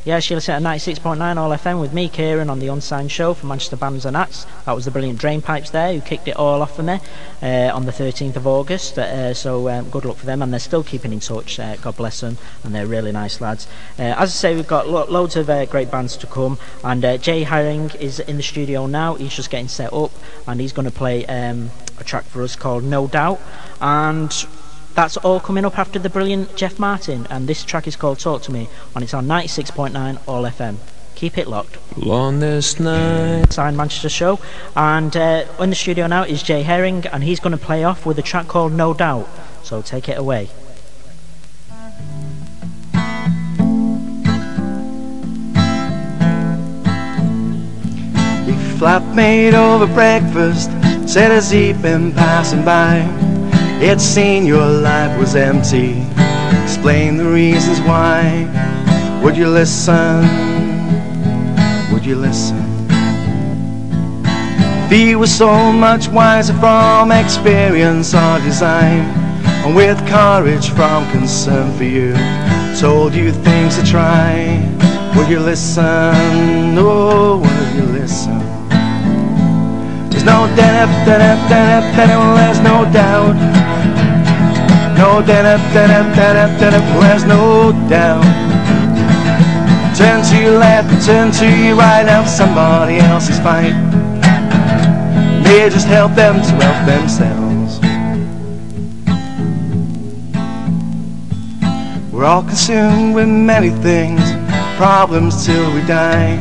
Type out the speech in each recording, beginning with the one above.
Yes, you listen to 96.9 All FM with me, Kieran, on the Unsigned Show for Manchester Bands and Acts. That was the brilliant Drainpipes there, who kicked it all off for me on the 13th of August. So good luck for them, and they're still keeping in touch. God bless them, and they're really nice lads. As I say, we've got loads of great bands to come, and Jay Herring is in the studio now. He's just getting set up, and he's going to play a track for us called No Doubt. And that's all coming up after the brilliant Jeff Martin, and this track is called Talk to Me, and it's on 96.9 All FM. Keep it locked. On this night. Signed Manchester Show, and in the studio now is Jay Herring, and he's going to play off with a track called No Doubt. So take it away. Your flatmate over breakfast said as he'd been passing by, he'd seen your life was empty. Explain the reasons why. Would you listen? Would you listen? He was so much wiser from experience or design, and with courage from concern for you, told you things to try. Would you listen? Oh, would you listen? There's no doubt, there's no doubt. No doubt, there's no doubt. Turn to your left, turn to your right, now somebody else's fight. May just help them to help themselves. We're all consumed with many things, problems till we die.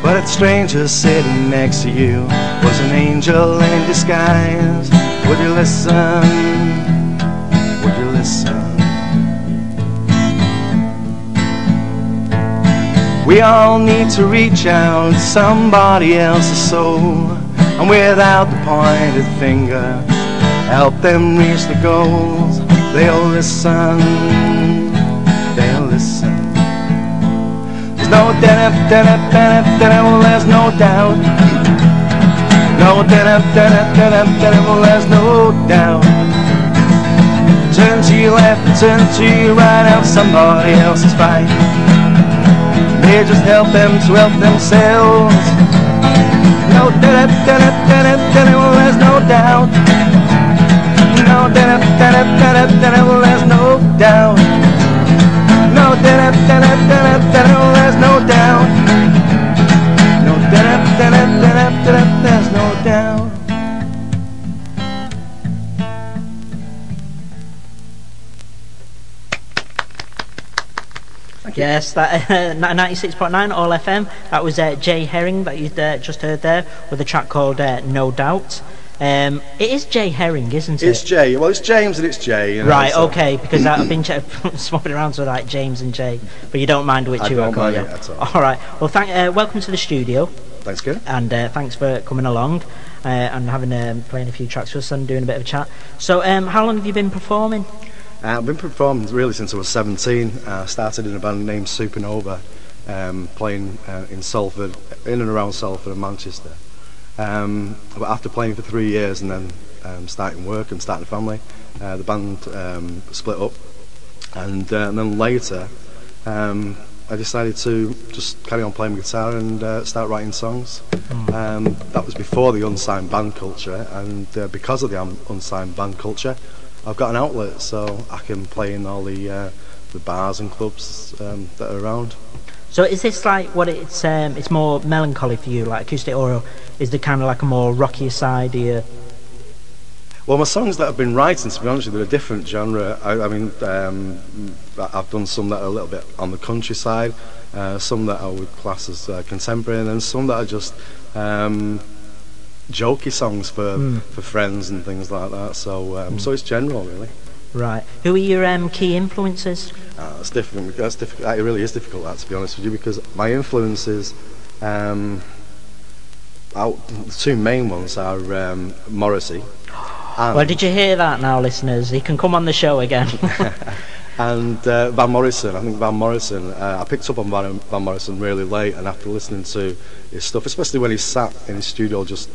But a stranger sitting next to you was an angel in disguise. Would you listen? Would you listen? We all need to reach out to somebody else's soul, and without the pointed finger, help them reach the goals. They'll listen. They'll listen. There's no doubt, there's no doubt. No doubt, there's no doubt. Turn to your left, turn to your right, help somebody else's fight. May just help them to help themselves. No doubt, there's no doubt. No doubt, there's no doubt. No doubt, there's no doubt. No doubt, there's no doubt. Yes, that 96.9 All FM. That was Jay Herring that you just heard there with a track called No Doubt. It is Jay Herring, isn't it? It's Jay. Well, it's James and it's Jay. You know, right, so. okay, because I've been swapping around to like James and Jay, but you don't mind which you are. I don't mind it at all. All right. Well, welcome to the studio. Thanks, kid. And thanks for coming along and having playing a few tracks with us and doing a bit of a chat. So, how long have you been performing? I've been performing really since I was 17. I started in a band named Supernova, playing in Salford, in and around Salford and Manchester. But after playing for 3 years and then starting work and starting a family, the band split up, and then later I decided to just carry on playing guitar and start writing songs. That was before the unsigned band culture, and because of the unsigned band culture, I've got an outlet, so I can play in all the bars and clubs that are around. So is this like what it's more melancholy for you, like acoustic, or is there kind of like a more rockier side here? Well, my songs that I've been writing, to be honest with you, they're a different genre. I mean, I've done some that are a little bit on the countryside, some that I would class as contemporary, and then some that are just jokey songs for friends and things like that. So so it's general, really. Right. Who are your key influences? That's difficult. That's difficult. It really is difficult, that, to be honest with you, because my influences, the two main ones are Morrissey. Well, did you hear that now, listeners? He can come on the show again. And Van Morrison. I think Van Morrison, I picked up on Van Morrison really late, and after listening to his stuff, especially when he's sat in his studio just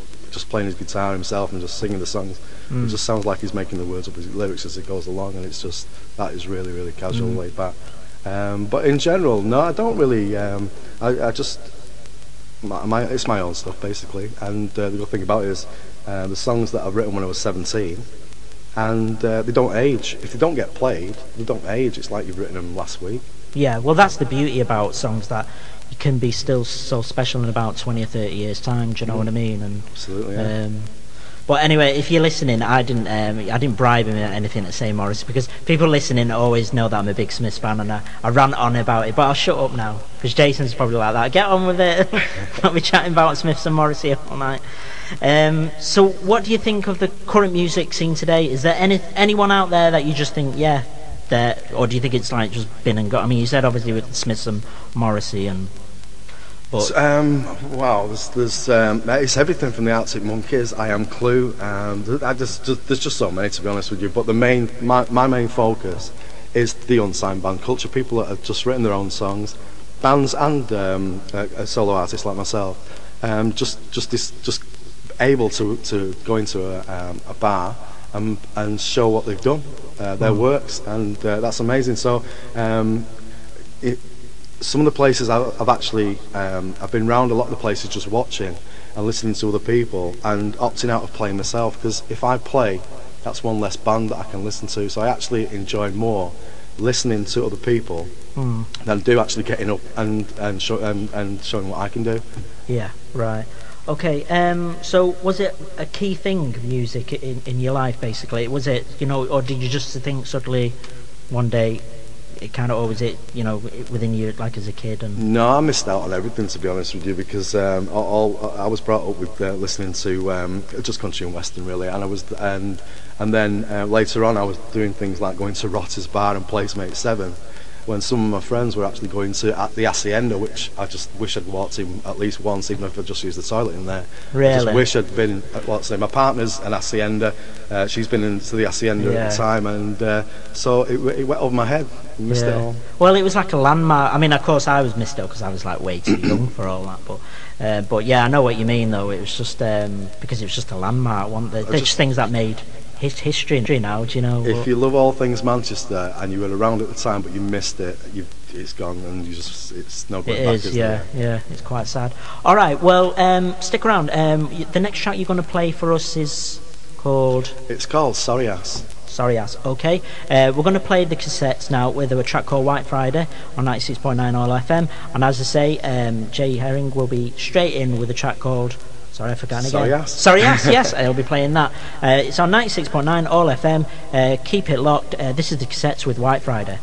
playing his guitar himself and just singing the songs, it just sounds like he's making the words up, his lyrics as it goes along, and it's just, that is really, really casual, laid back. But in general, no, I don't really. I just it's my own stuff basically, and the good thing about it is the songs that I've written when I was 17, and they don't age. If they don't get played, they don't age. It's like you've written them last week. Yeah, well, that's the beauty about songs, that you can be still so special in about 20 or 30 years' time. Do you know what I mean? And absolutely. Yeah. But anyway, if you're listening, I didn't bribe him or anything to say Morrissey, because people listening always know that I'm a big Smiths fan, and I rant on about it. But I'll shut up now, because Jason's probably like that. Get on with it. Not be chatting about Smiths and Morrissey all night. So what do you think of the current music scene today? Is there anyone out there that you just think, yeah, or do you think it's like just been and gone? I mean, you said obviously with Smiths and Morrissey and... Wow, there's it's everything from the Arctic Monkeys, I Am Clue. There's just so many, to be honest with you. But my main focus is the unsigned band culture. People that have just written their own songs, bands and solo artists like myself. Just able to go into a bar and show what they've done, their works, and that's amazing. So. Some of the places I've actually I've been round a lot of the places just watching and listening to other people and opting out of playing myself, because if I play, that's one less band that I can listen to. So I actually enjoy more listening to other people than do actually getting up and showing what I can do. Yeah, right. Okay, so was it a key thing, music, in your life, basically? Was it, or did you just think suddenly one day it kind of always within you, like as a kid? And no, I missed out on everything, to be honest with you, because I was brought up with listening to just country and western, really, and then later on I was doing things like going to Rotter's Bar and Placemate 7, when some of my friends were actually going to the Hacienda, which I just wish I'd walked in at least once, even if I just used the toilet in there. Really? I just wish I'd been at my partner's an Hacienda. She's been into the Hacienda at the time, and so it went over my head. Missed it all. Well, it was like a landmark. I mean, of course I was missed out because I was like way too young for all that, but yeah, I know what you mean though. It was just because it was just a landmark, they're just things that made history now, do you know? If you love all things Manchester and you were around at the time but you missed it, it's gone, and it's no going back. It is, yeah, it's quite sad. All right, well, stick around. The next track you're going to play for us is called... It's called Sorry Ass. Sorry Ass, okay. We're going to play the cassettes now with a track called White Friday on 96.9 All FM, and as I say, Jay Herring will be straight in with a track called... Sorry, I forgot again. Sorry Ass. Sorry Ass, yes, I'll be playing that. It's on 96.9 All FM. Keep it locked. This is the cassettes with White Friday.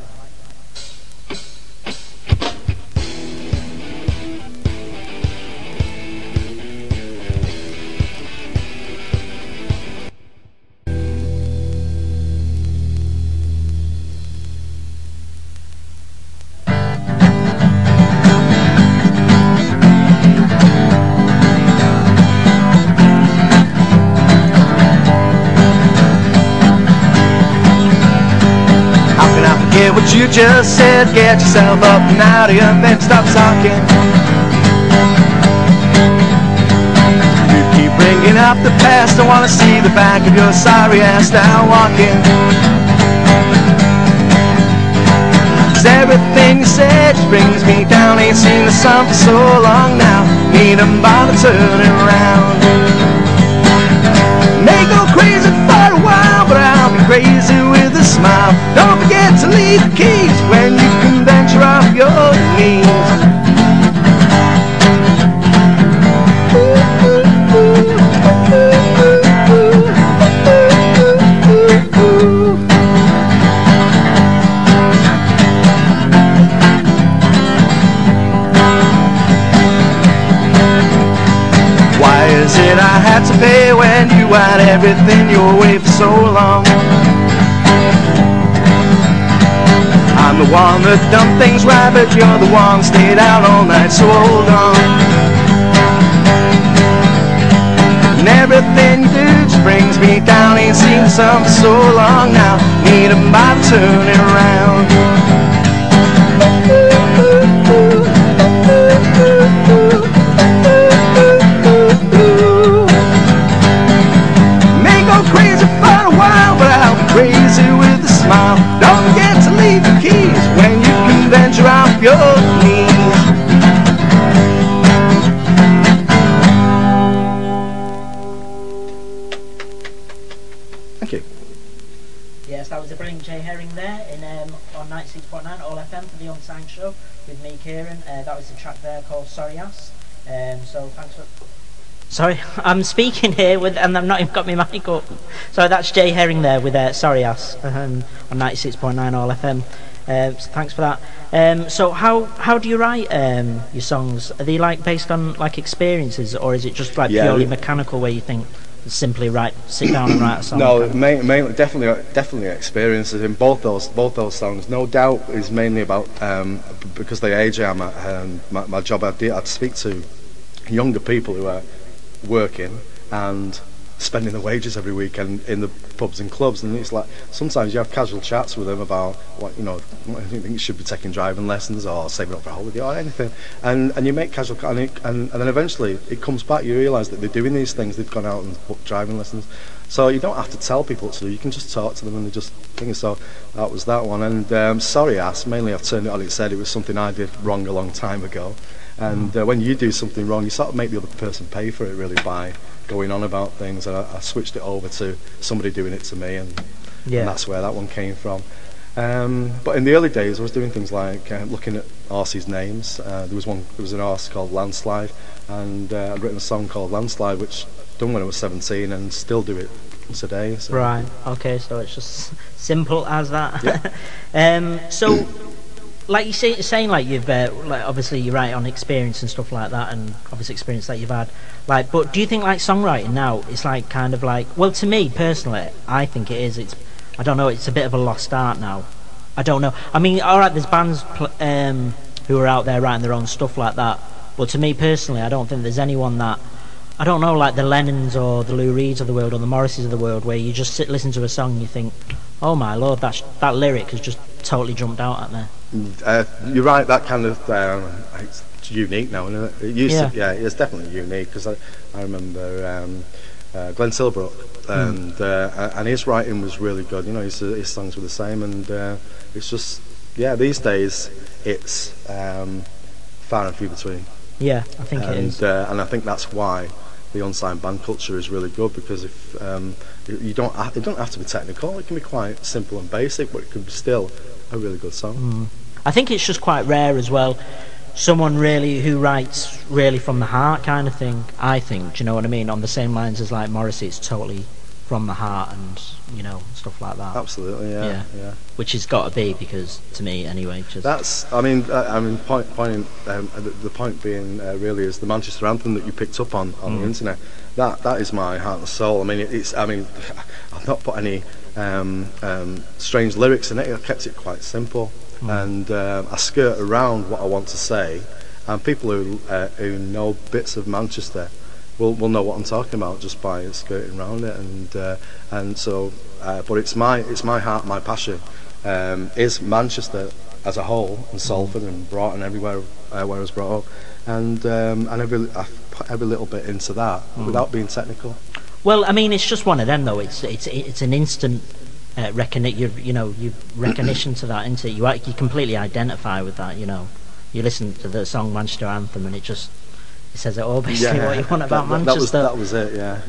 What you just said, get yourself up and out of your bed, stop talking. You keep bringing up the past, I wanna see the back of your sorry ass now walking. 'Cause everything you said just brings me down, ain't seen the sun for so long now, need a bother turning around. May go crazy for a while, but I'll be crazy with a smile. Don't forget to leave the keys when you can venture off your knees. Why is it I had to pay when you had everything your way for so long? I'm the one that done things right, but you're the one stayed out all night, so hold on. And everything you do just brings me down, ain't seen the sun for so long now, need a bottle turning around. May go crazy for a while, but I'll be crazy with a smile. Don't forget to leave the keys when you can Unsigned Show with me, Kieran. That was the track there called Sorry Ass. So thanks for... Sorry, I'm speaking here with, and I've not even got my mic up. So that's Jay Herring there with Sorry Ass on 96.9 All FM. So thanks for that. So how do you write your songs? Are they like based on like experiences, or is it just like purely mechanical where you think simply sit down and write a song? No, mainly definitely experiences in both those songs. No Doubt is mainly about because the age I'm at, my job I'd speak to younger people who are working and spending the wages every weekend in the pubs and clubs, and it's like sometimes you have casual chats with them about what I think you should be taking driving lessons or saving up for a holiday or anything, and you make casual and then eventually it comes back. You realise that they're doing these things. They've gone out and booked driving lessons, so you don't have to tell people what to do. You can just talk to them and they just think. So that was that one. And Sorry Ass, mainly I've turned it on its head. It was something I did wrong a long time ago. And when you do something wrong, you sort of make the other person pay for it, really, by going on about things. And I switched it over to somebody doing it to me, and that's where that one came from. But in the early days, I was doing things like looking at artists' names. There was an artist called Landslide, and I'd written a song called Landslide, which I'd done when I was 17, and still do it today. So. Right. Okay. So it's just simple as that. Yeah. So. Like you saying, like you've like obviously you write on experience and stuff like that, and obviously experience that you've had. Like, but do you think like songwriting now is like kind of like, well, to me personally, I think it is. I don't know. It's a bit of a lost art now. I don't know. I mean, all right, there's bands who are out there writing their own stuff like that. But to me personally, I don't think there's anyone that, I don't know, like the Lennons or the Lou Reeds of the world or the Morrises of the world, where you just listen to a song and you think, oh my lord, that lyric has just totally jumped out at me. You're right. That kind of it's unique now, isn't it? It used to, it's definitely unique, because I remember Glenn Tilbrook, and his writing was really good. His songs were the same, and it's just these days it's far and few between. Yeah, I think it is, and I think that's why the unsigned band culture is really good, because if it don't have to be technical, it can be quite simple and basic, but it can be still a really good song. I think it's just quite rare as well, someone really who writes really from the heart kind of thing, I think. Do you know what I mean? On the same lines as like Morrissey, it's totally from the heart and stuff like that. Absolutely, yeah. Which has got to be, because to me anyway, just that's the point being really is the Manchester anthem that you picked up on the internet. That is my heart and soul. I mean, I've not put any strange lyrics in it. I kept it quite simple, and I skirt around what I want to say, and people who know bits of Manchester will know what I'm talking about just by skirting around it, and so but it's my heart, my passion is Manchester as a whole, and Salford and Broughton, everywhere where I was brought up, and I've put every little bit into that without being technical. Well, I mean, it's just one of them though. It's an instant recognition to that, isn't it? You completely identify with that. You listen to the song Manchester Anthem, and it says it all, basically, what you want about Manchester. That was it, yeah.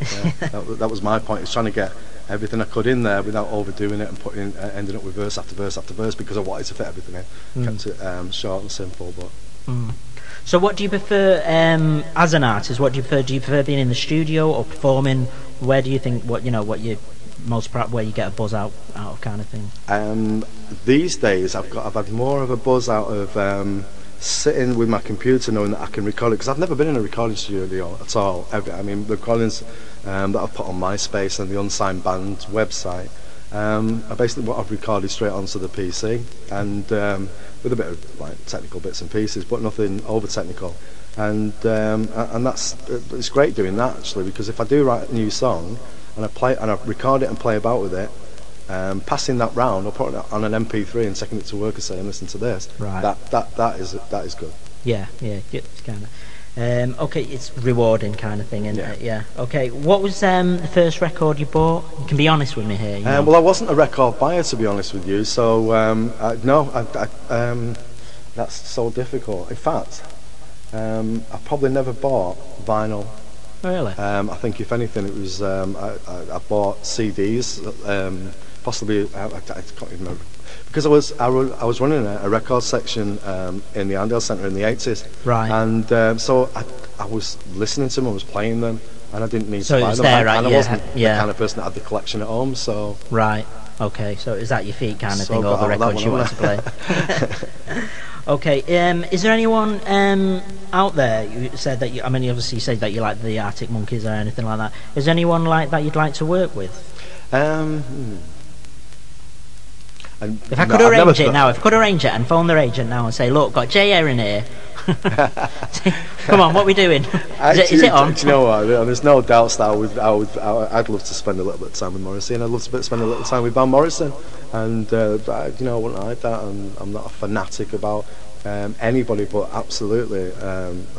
That was my point. It's trying to get everything I could in there without overdoing it and ending up with verse after verse after verse, because I wanted to fit everything in. Kept it short and simple, but. So what do you prefer as an artist? What do you prefer? Do you prefer being in the studio or performing? Where do you think what you most proud, where you get a buzz out of kind of thing? These days I've had more of a buzz out of sitting with my computer, knowing that I can record it, because I've never been in a recording studio at all ever. I mean, the recordings that I've put on MySpace and the Unsigned Band website are basically what I've recorded straight onto the PC, and with a bit of like technical bits and pieces, but nothing over technical, and it's great doing that actually, because if I do write a new song and I record it and play about with it, passing that round or putting it on an MP3 and taking it to work and saying, listen to this, right, that is good. Yeah, it's kind of okay, it's rewarding kind of thing, isn't it? Yeah. Okay, what was the first record you bought? You can be honest with me here. Well, I wasn't a record buyer, to be honest with you, so that's so difficult. In fact, I probably never bought vinyl. Really? I think if anything, it was I bought CDs, possibly I can't even remember. Because I was running a record section in the Andale Centre in the 80s. Right. And so I was listening to them, I was playing them, and I didn't need So to it buy was them. there, right? And I Yeah, wasn't yeah. the kind of person that had the collection at home, so... Right. Okay. So is that your feet kind of So thing, all got the out of that records you one, want to play? Okay. Is there anyone out there? You said that you. I mean, obviously you said that you like the Arctic Monkeys or anything like that. Is there anyone like that you'd like to work with? If I could arrange it now, if I could arrange it and phone their agent now and say, look, got Jay Erin here. Come on, what are we doing? Is it on? Do you know what? There's no doubts that I'd love to spend a little bit of time with Morrissey, and I'd love to spend a little time with Van Morrison. And but, I wouldn't hide that. And I'm not a fanatic about anybody, but absolutely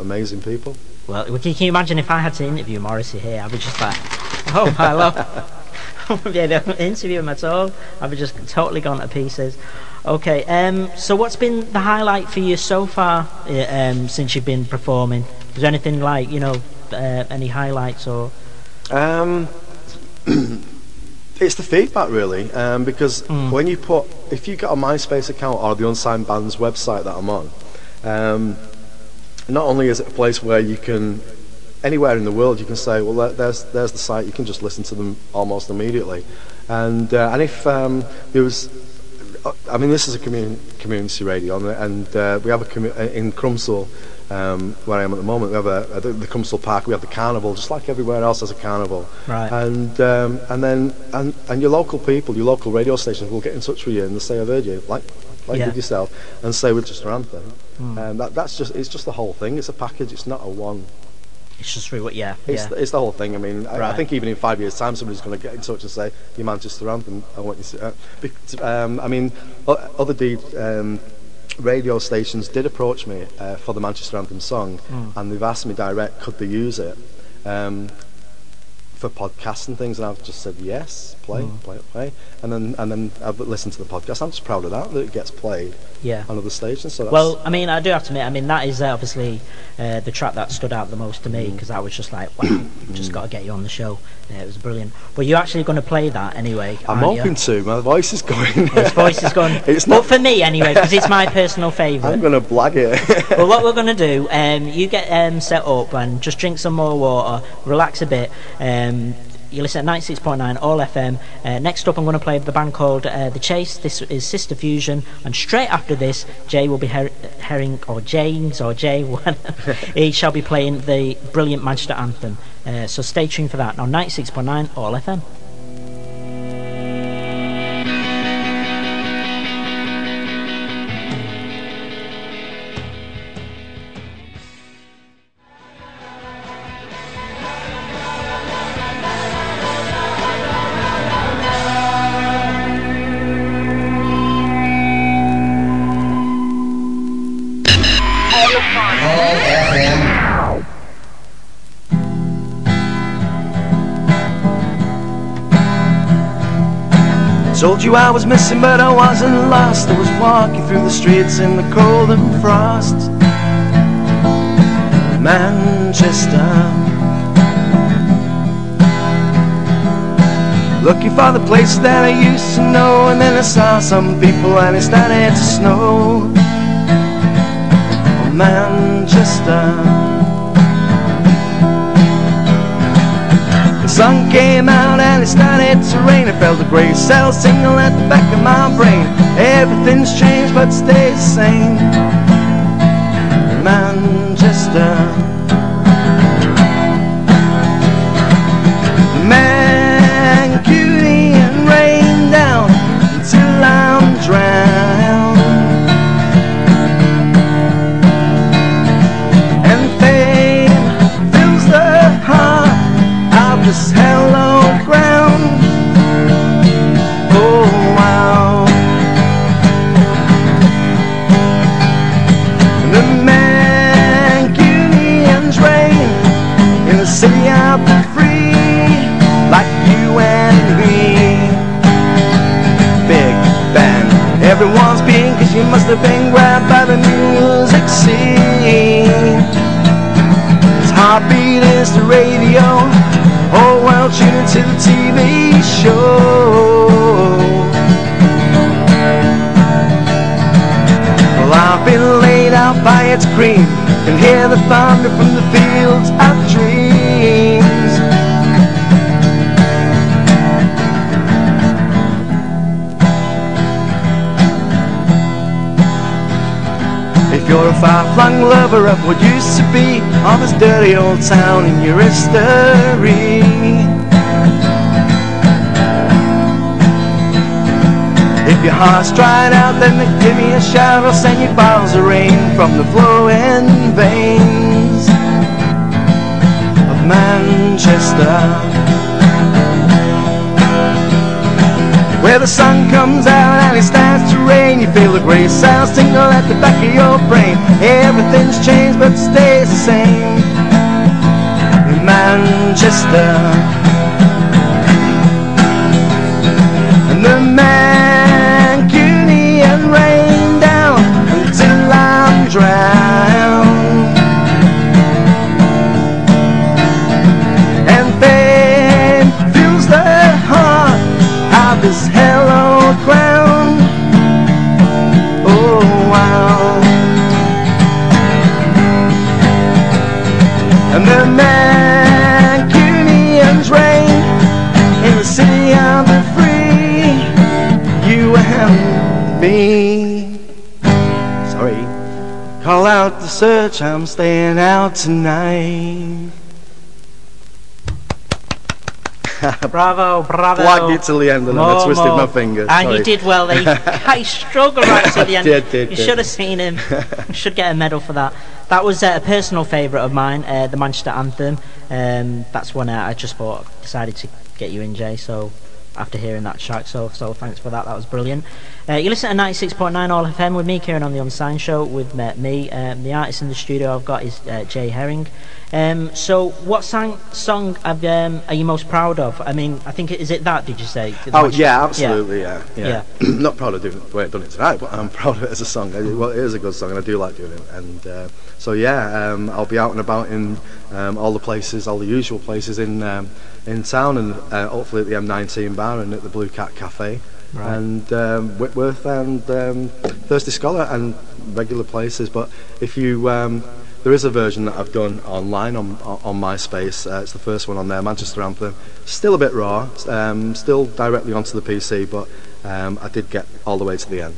amazing people. Well, can you imagine if I had to interview Morrissey here? I'd be just like, oh my lord. I wouldn't be able to interview him at all. I'd be just totally gone to pieces. Okay, so what's been the highlight for you so far since you've been performing? Is there anything like, any highlights or? It's the feedback really, because if you get a MySpace account or the Unsigned Band's website that I'm on, not only is it a place where you can, anywhere in the world you can say, well, there's the site, you can just listen to them almost immediately, and if there was, I mean, this is a community radio, and we have in Crumsall, where I am at the moment, we have the Crumsall Park, we have the carnival, just like everywhere else has a carnival. Right. And your local people, your local radio stations will get in touch with you and they'll say, I've heard you, like with yourself, and say with just around thing. And it's just the whole thing. It's a package. It's not a one. It's just through what, It's the whole thing. I mean, Right. I think even in 5 years' time, somebody's going to get in touch and say, "Your Manchester anthem, I want you to." I mean, other radio stations did approach me for the Manchester anthem song, and they've asked me direct, could they use it for podcasts and things, and I've just said yes, play, and then I've listened to the podcast. I'm just proud of that it gets played. Yeah. On other stations. So Well, I mean, I do have to admit, I mean, that is obviously the track that stood out the most to me, because I was just like, wow, just got to get you on the show. It was brilliant. But you're actually going to play that anyway. I'm hoping to. My voice is going. His voice is going. It's but not for me anyway, because it's my personal favourite. I'm going to blag it. Well, what we're going to do, you get set up and just drink some more water, relax a bit. You listen at 96.9 All FM. Next up, I'm going to play the band called The Chase. This is Sister Fusion, and straight after this, Jay will be Herring or James or Jay. He shall be playing the brilliant Manchester anthem. So stay tuned for that on 96.9 All FM. Told you I was missing, but I wasn't lost. I was walking through the streets in the cold and frost. Manchester, looking for the place that I used to know, and then I saw some people and it started to snow. Oh, Manchester. The sun came out and it started to rain. I felt a grey cell signal at the back of my brain. Everything's changed but stays the same. Manchester. Mancunian rain down until I'm drowned. And fame fills the heart of this hello ground. Oh wow. And the Mancunians reign in the city of the free, like you and me. Big band, everyone's being, 'cause you must have been grabbed by the music scene. Its heartbeat is the radio, whole world tuning to the TV show. by its cream, can hear the thunder from the fields of dreams. If you're a far-flung lover of what used to be, of this dirty old town in your history, if your heart's dried out, then give me a shout. I'll send you bottles of rain from the flowing veins of Manchester, where the sun comes out and it starts to rain. You feel the grey sounds tingle at the back of your brain. Everything's changed but stays the same in Manchester. And the Mancunian rain down until I'm drowned, and fame fills the heart of this hallowed ground. Oh wow. And the Mancunians reign in the city of the free, you and me. Sorry. Call out the search, I'm staying out tonight. Bravo, bravo. Flagged it till the end and then I twisted my finger. And you did well there. He struggled right to the end. Did. You should have seen him. You should get a medal for that. That was a personal favourite of mine, the Manchester Anthem. That's one I just decided to get you in, Jay. So after hearing that track, so thanks for that. That was brilliant. You listen to 96.9 All FM with me, Kieran, on the Unsigned Show with me. The artist in the studio I've got is Jay Herring. So what song are you most proud of? I mean, I think is it that? Did you say? Oh yeah, absolutely, yeah. Yeah. Not proud of doing the way I've done it tonight, but I'm proud of it as a song. Well, it is a good song, and I do like doing it. And so yeah, I'll be out and about in all the places, all the usual places in town, and hopefully at the M19 bar and at the Blue Cat Cafe. Right. And Whitworth and Thirsty Scholar and regular places. But if you there is a version that I've done online on MySpace. It's the first one on there, Manchester Anthem. Still a bit raw, still directly onto the PC, but I did get all the way to the end.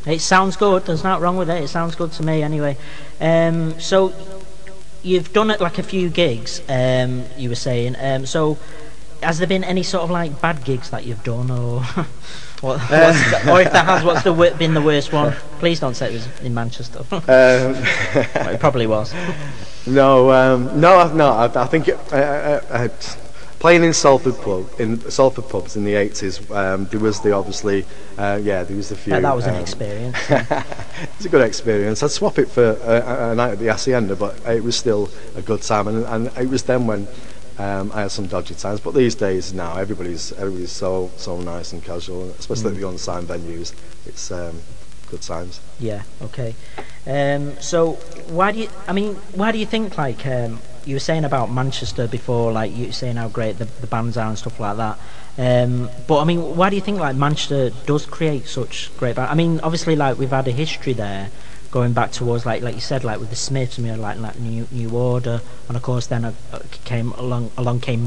It sounds good. There's nothing wrong with it. It sounds good to me anyway. So you've done it like a few gigs. You were saying. So has there been any sort of like bad gigs that you've done, or? Or if there has, what's been the worst one? Please don't say it was in Manchester. Well, it probably was. No. I think playing in Salford pubs in the 80s. There was the obviously, there was the few. That was an experience. It's a good experience. I'd swap it for a night at the Hacienda, but it was still a good time, and it was then when. I had some dodgy times, but these days now everybody's so nice and casual, especially at the unsigned venues. It's good times. Yeah. Okay. So why do you think like you were saying about Manchester before, like you were saying how great the bands are and stuff like that. But I mean, why do you think like Manchester does create such great bands? I mean, obviously like we've had a history there. Going back towards like you said, like with the Smiths, you know, like New Order, and of course then came along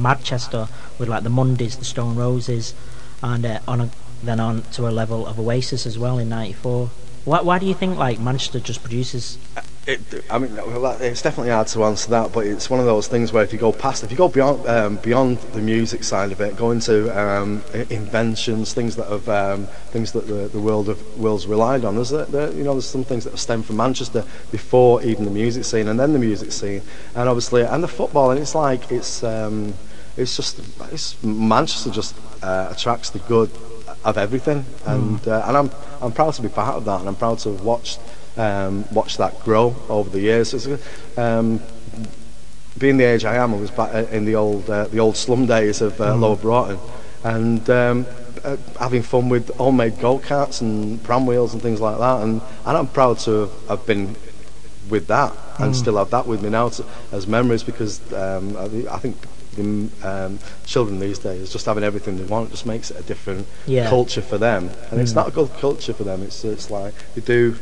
Manchester with like the Mondays, the Stone Roses, and then on to a level of Oasis as well in '94. Why do you think like Manchester just produces? It's definitely hard to answer that, but it's one of those things where if you go beyond the music side of it, go into inventions, things that the world's relied on. There's some things that have stemmed from Manchester before even the music scene, and then the music scene, and obviously and the football, and it's Manchester just attracts the good of everything, and I'm proud to be part of that, and I'm proud to have watched that grow over the years. Being the age I am, I was back in the old slum days of Lower Broughton, and having fun with homemade go-karts and pram wheels and things like that, and I'm proud to have been with that and still have that with me now as memories, because I think children these days just having everything they want just makes it a different Yeah. culture for them, and it's not a good culture for them. It's like they do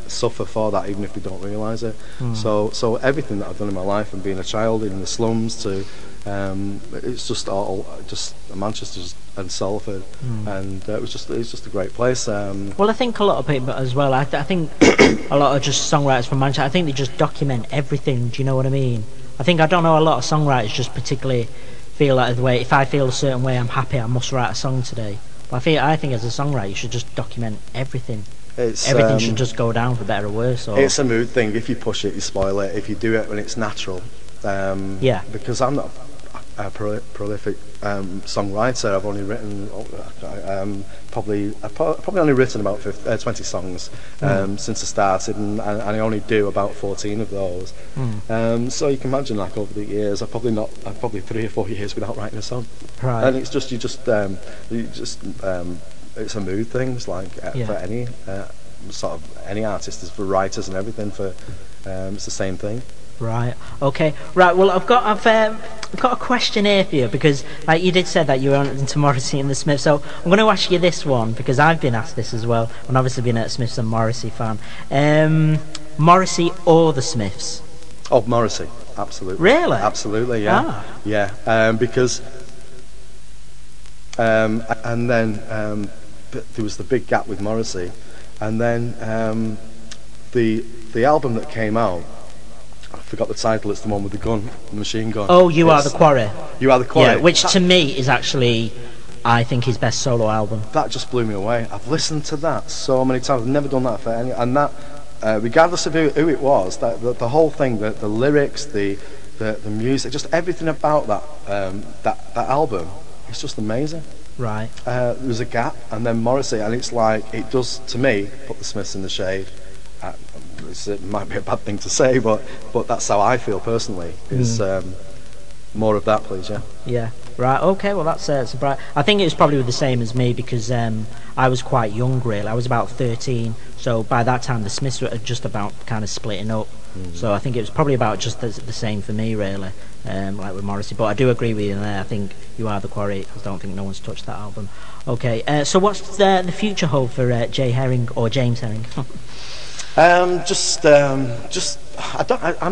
suffer for that even if they don't realise it. So everything that I've done in my life, from being a child in the slums to it's just all just Manchester and Salford, and it's just a great place. Well, I think a lot of people as well. I think a lot of just songwriters from Manchester, I think they just document everything. Do you know what I mean? I don't know a lot of songwriters just particularly feel that the way. If I feel a certain way, I'm happy. I must write a song today. But I think as a songwriter, you should just document everything. Everything should just go down for better or worse. Or it's a mood thing. If you push it, you spoil it. If you do it when it's natural, because I'm not a prolific songwriter. I've only written probably only written about 20 songs since I started, and I only do about 14 of those. So you can imagine, like, over the years, I've probably 3 or 4 years without writing a song. Right. And it's just it's a mood thing. It's like for any sort of any artist, is for writers and everything. For it's the same thing. Right. Okay. Right. Well, I've got a question here for you, because like you did say that you were on to Morrissey and the Smiths. So I'm going to ask you this one, because I've been asked this as well, and obviously being a Smiths and Morrissey fan. Morrissey or the Smiths? Oh, Morrissey, absolutely. Really? Absolutely. Yeah. Yeah. Because and then there was the big gap with Morrissey, and then the album that came out, I forgot the title. It's the one with the gun, the machine gun. Oh, You Are the Quarry. You Are the Quarry. Yeah, which to me is actually, I think, his best solo album. That just blew me away. I've listened to that so many times. I've never done that for any, and that, regardless of who it was, the whole thing, the lyrics, the music, just everything about that album, it's just amazing. Right. There was a gap, and then Morrissey, and it's like, it does to me put the Smiths in the shade. It might be a bad thing to say, but that's how I feel personally. Is more of that, please. Yeah. Right. Okay. Well, that's surprise. I think it was probably the same as me, because I was quite young, really. I was about 13, so by that time the Smiths were just about kind of splitting up. So I think it was probably about just the same for me, really, like with Morrissey. But I do agree with you there. I think You Are the Quarry. I don't think no one's touched that album. Okay. So what's the future hold for Jay Herring, or James Herring? I'm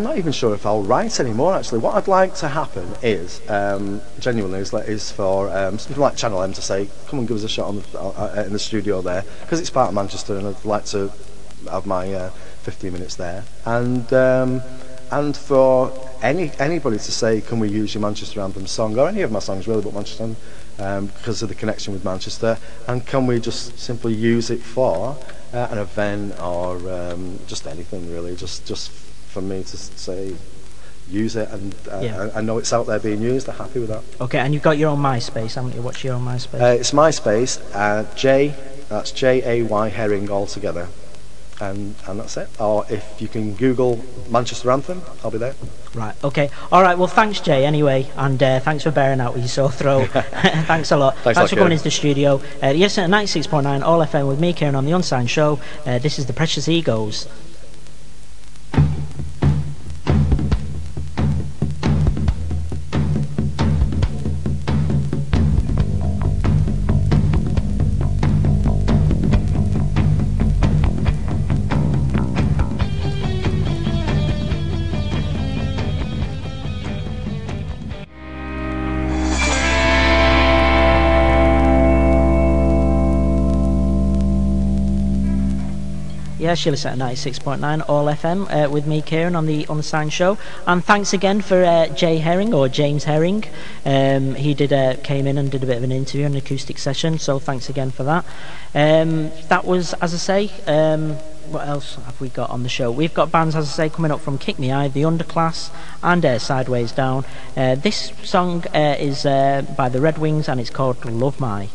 not even sure if I'll write anymore. Actually, what I'd like to happen is, genuinely, is for something like Channel M to say, "Come and give us a shot in the studio there," because it's part of Manchester, and I'd like to have my 15 minutes there, and for anybody to say, "Can we use your Manchester Anthem song, or any of my songs really, but Manchester Anthem, because of the connection with Manchester, and can we just simply use it for an event, or just anything really, just for me to say, use it, and I know it's out there being used. I'm happy with that. Okay, and you've got your own MySpace, haven't you? What's your own MySpace? It's MySpace, that's Jay Herring all together, and that's it. Or if you can Google Manchester Anthem, I'll be there. Right, okay. Alright, well, thanks, Jay, anyway, and thanks for bearing out with your sore throat. Thanks a lot. Thanks for coming into the studio. Yes, at 96.9 All FM with me, Kieran, on the Unsigned Show. This is The Precious Egos. Yes, you're listening at 96.9 All FM with me, Kieran, on the Unsigned Show. And thanks again for Jay Herring, or James Herring. He came in and did a bit of an interview, an acoustic session, so thanks again for that. That was, as I say, what else have we got on the show? We've got bands, as I say, coming up from Kick Me Eye, The Underclass, and Sideways Down. This song is by the Red Wings, and it's called Love My.